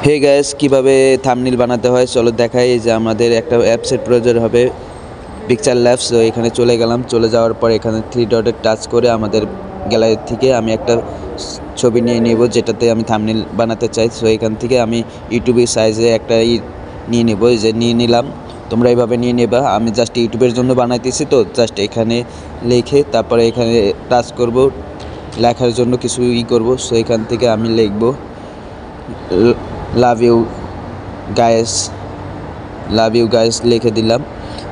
Hey guys, কিভাবে thumbnail বানাতে হয় চলো দেখাই। যে আমাদের একটা অ্যাপসের প্রয়োজন হবে, পিকচার ল্যাবস। তো এখানে চলে গেলাম। চলে যাওয়ার পর এখানে 3 ডটে টাচ করে আমাদের গ্যালারি থেকে আমি একটা ছবি নিয়ে নেব যেটাতে আমি থাম্বনেল বানাতে চাই। সো এখান থেকে আমি ইউটিউবের সাইজে একটা নিয়ে নেব, যে নিয়ে নিলাম। তোমরা এইভাবে নিয়ে নেবা। আমি জাস্ট ইউটিউবের জন্য বানাইতেছি, তো জাস্ট এখানে লিখে তারপরে এখানে টাচ করব, লেখার জন্য কিছু করব। সো এখান থেকে আমি লিখব love you guys, love you guys লিখে দিলাম।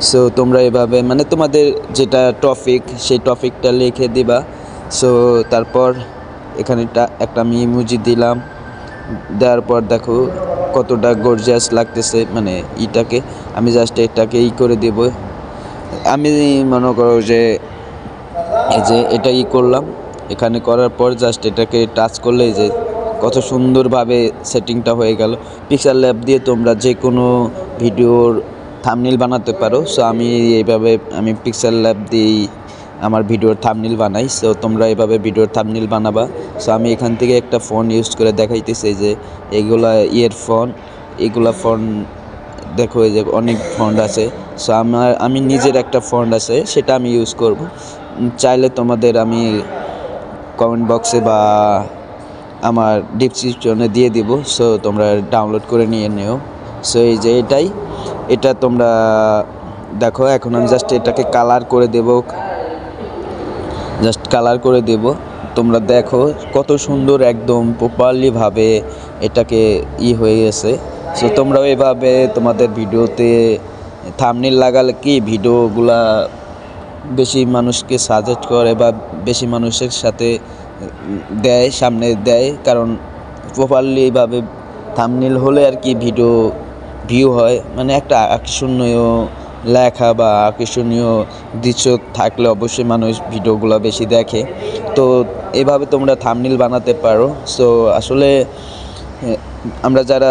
সো তোমরা এভাবে মানে তোমাদের যেটা টপিক সেই টপিকটা লিখে দিবা। সো তারপর এখানে একটা আমি ইমোজি দিলাম। দেওয়ার পর দেখো কতটা গর্জিয়াস লাগতেছে, মানে এটাকে আমি জাস্ট এটাকে করে দেব। আমি মনে করো যে এই যে এটা করলাম। এখানে করার পর জাস্ট এটাকে টাচ করলে যে কত সুন্দরভাবে সেটিংটা হয়ে গেল। পিক্সেল ল্যাব দিয়ে তোমরা যে কোনো ভিডিওর থাম্বনেল বানাতে পারো। সো আমি এইভাবে পিক্সেল ল্যাব দিয়েই আমার ভিডিওর থাম্বনেল বানাই। সো তোমরা এইভাবে ভিডিওর থাম্বনেল বানাবা। সো আমি এখান থেকে একটা ফোন ইউজ করে দেখাইতেছি যে এইগুলা ইয়ারফোন, এগুলা ফোন দেখো এই যে অনেক ফন্ট আছে। সো আমি নিজের একটা ফন্ট আছে, সেটা আমি ইউজ করব। চাইলে তোমাদের আমি কমেন্ট বক্সে বা আমার ডিসক্রিপশনে দিয়ে দিব। সো তোমরা ডাউনলোড করে নিয়ে নিও। সো এই যে এটা তোমরা দেখো। এখন আমি জাস্ট এটাকে কালার করে দেব, তোমরা দেখো কত সুন্দর একদম প্রপারলিভাবে এটাকে হয়ে গেছে। সো তোমরাও এভাবে তোমাদের ভিডিওতে থাম্বনেল লাগালে কি ভিডিওগুলা বেশি মানুষকে সাজেস্ট করে বা বেশি মানুষের সাথে সামনে দেয়। কারণ প্রপারলি এইভাবে থাম্বনেল হলে আর কি ভিডিও ভিউ হয়, মানে একটা আকর্ষণীয় লেখা বা আকর্ষণীয় দৃশ্য থাকলে অবশ্যই মানুষ ভিডিওগুলো বেশি দেখে। তো এভাবে তোমরা থাম্বনেল বানাতে পারো। সো আসলে আমরা যারা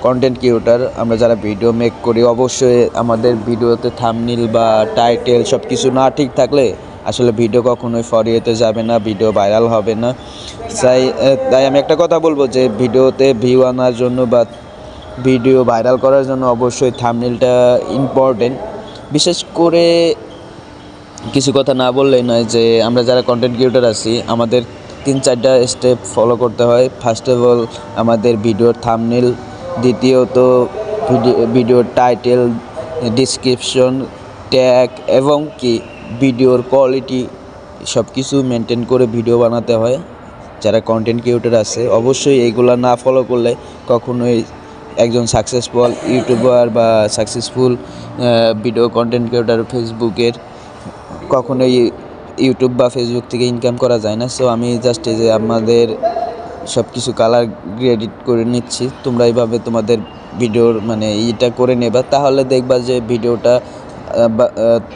কন্টেন্ট ক্রিয়েটর, আমরা যারা ভিডিও মেক করি, অবশ্যই আমাদের ভিডিওতে থাম্বনেল বা টাইটেল সব কিছু না ঠিক থাকলে আসলে ভিডিও কখনোই ফরিয়েতে যাবে না, ভিডিও ভাইরাল হবে না। তাই আমি একটা কথা বলবো যে ভিডিওতে ভিউ আনার জন্য বা ভিডিও ভাইরাল করার জন্য অবশ্যই থাম্বনেলটা ইম্পর্টেন্ট। বিশেষ করে কিছু কথা না বললেই নয় যে আমরা যারা কন্টেন্ট ক্রিয়েটর আছি, আমাদের 3-4টা স্টেপ ফলো করতে হয়। ফার্স্ট অফ অল আমাদের ভিডিওর থাম্বনেল, দ্বিতীয়ত ভিডিওর টাইটেল, ডিসক্রিপশন, ট্যাগ এবং কি ভিডিওর কোয়ালিটি সব কিছু মেনটেন করে ভিডিও বানাতে হয়। যারা কন্টেন্ট ক্রিয়েটর আছে অবশ্যই এইগুলো না ফলো করলে কখনোই একজন সাকসেসফুল ইউটিউবার বা সাকসেসফুল ভিডিও কন্টেন্ট ক্রিয়েটর ফেসবুকের কখনোই ইউটিউব বা ফেসবুক থেকে ইনকাম করা যায় না। সো আমি জাস্ট এই যে আমাদের সব কিছু কালার গ্রেডিট করে নিচ্ছি। তোমরা এইভাবে তোমাদের ভিডিওর মানে করে নেবা, তাহলে দেখবা যে ভিডিওটা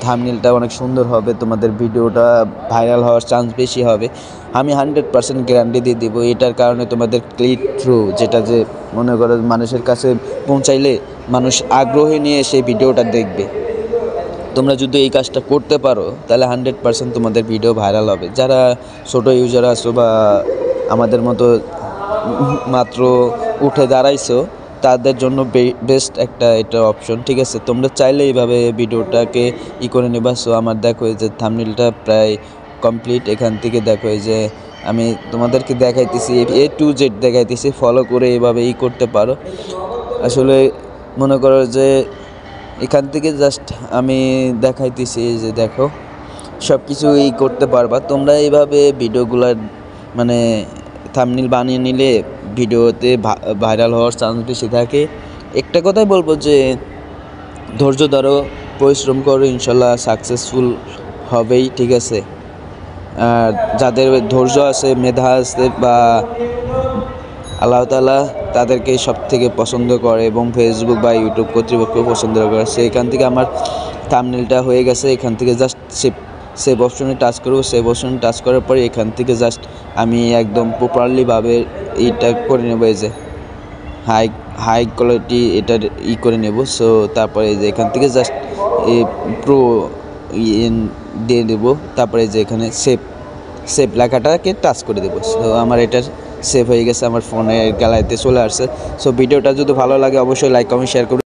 থাম্বনেলটা অনেক সুন্দর হবে, তোমাদের ভিডিওটা ভাইরাল হওয়ার চান্স বেশি হবে। আমি 100% গ্যারান্টি দিয়ে দেবো। এটার কারণে তোমাদের ক্লিক থ্রু, যেটা যে মনে করো মানুষের কাছে পৌঁছাইলে মানুষ আগ্রহী নিয়ে সেই ভিডিওটা দেখবে। তোমরা যদি এই কাজটা করতে পারো তাহলে 100% তোমাদের ভিডিও ভাইরাল হবে। যারা ছোটো ইউজার আছো বা আমাদের মতো মাত্র উঠে দাঁড়াইছো, তাদের জন্য বেস্ট একটা এটা অপশন। ঠিক আছে, তোমরা চাইলে এইভাবে ভিডিওটাকে করে নেবা। সো আমার দেখো এই যে থাম্বনেলটা প্রায় কমপ্লিট। এখান থেকে দেখো এই যে আমি তোমাদেরকে দেখাইতেছি, A to Z দেখাইতেছি। ফলো করে এইভাবে করতে পারো। আসলে মনে করো যে এখান থেকে জাস্ট আমি দেখাইতেছি যে দেখো সব কিছু করতে পারবা তোমরা। এইভাবে ভিডিওগুলার মানে থাম্বনেল বানিয়ে নিলে ভিডিওতে ভাইরাল হওয়ার চান্স বেশি থাকে। একটা কথাই বলবো যে ধৈর্য ধরো, পরিশ্রম করো, ইনশাল্লাহ সাকসেসফুল হবেই। ঠিক আছে, আর যাদের ধৈর্য আছে, মেধা আছে বা আল্লাহ তাআলা তাদেরকে সব থেকে পছন্দ করে এবং ফেসবুক বা ইউটিউব কর্তৃপক্ষ পছন্দ করে। সেখান থেকে আমার থাম্বনেলটা হয়ে গেছে। এখান থেকে জাস্ট সেভ অপশনে টাচ করবো। সেভ অপশনে টাচ করার পরে এখান থেকে জাস্ট আমি একদম প্রপারলিভাবে এইটা করে নেবো, এই যে হাই কোয়ালিটি এটা করে নেব। সো তারপরে যে এখান থেকে জাস্ট প্রো দিয়ে দেবো। তারপরে যে এখানে সেভ লেখাটাকে টাচ করে দেবো। সো আমার এটার সেভ হয়ে গেছে আমার ফোনের গ্যালারিতে চলে আসছে। সো ভিডিওটা যদি ভালো লাগে অবশ্যই লাইক কমেন্ট শেয়ার করুন।